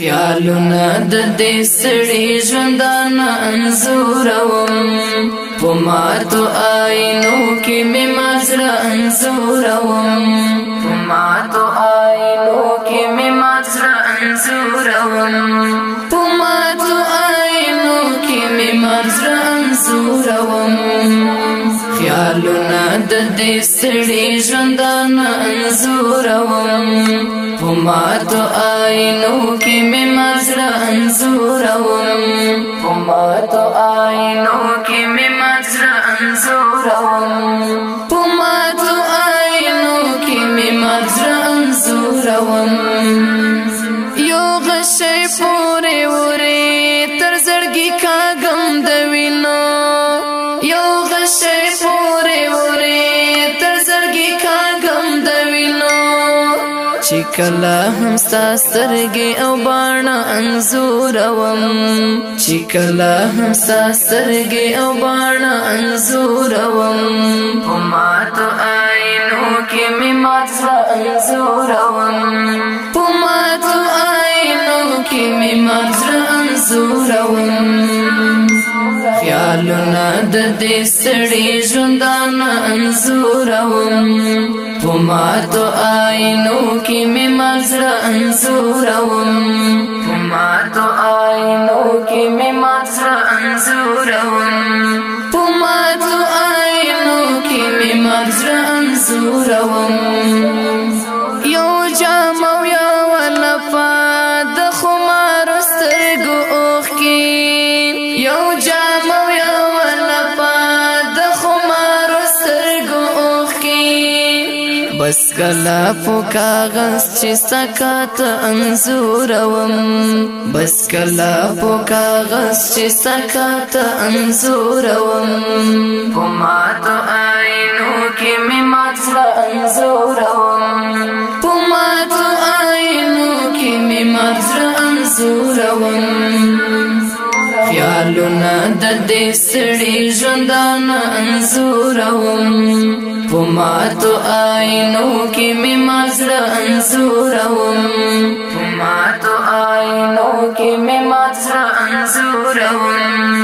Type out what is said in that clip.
خیالونه د دې سړي ژوندانه انځوروم په ماتو آینو کې مې مزړه انځوروم په ماتو آینو کې مې مزړه انځوروم په ماتو آینو کې مې مزړه انځوروم خیالونه د دې سړي ژوندانه انځوروم په ماتو آینو کې مې مزړه انځوروم په ماتو آینو کې مې مزړه انځوروم په ماتو آینو کې مې مزړه انځوروم یو غشی پورې ورې تر زړګي کاږم د وینو یو غشی پورې ورې تر زړګي کاږم د وینو چې کله هم ستا سترګې او باڼه انځوروم چې کله هم ستا سترګې او باڼه انځوروم په ماتو آینو کې مې مزړه انځوروم په ماتو آینو کې مې مزړه انځوروم خیالونه د دې سړي ژوندانه انځوروم په ماتو آینو کې مې مزړه انځوروم په ماتو آینو کې مې مزړه انځوروم په ماتو آینو کې مې مزړه انځوروم یو جام او یوه لپه د خمارو سترګو اوښکې یو جام او یوه لپه د خمارو سترګو اوښکې بس کله په کاغذ چې سکاته انځوروم بس کله په کاغذ چې سکاته انځوروم په ماتو آینو کې مې مزړه انځوروم په ماتو آینو کې مې مزړه انځوروم خیالونه د دې سړي ژوندانه انځوروم په ماتو آینو کې مې مزړه انځوروم په ماتو آینو کې مې مزړه انځوروم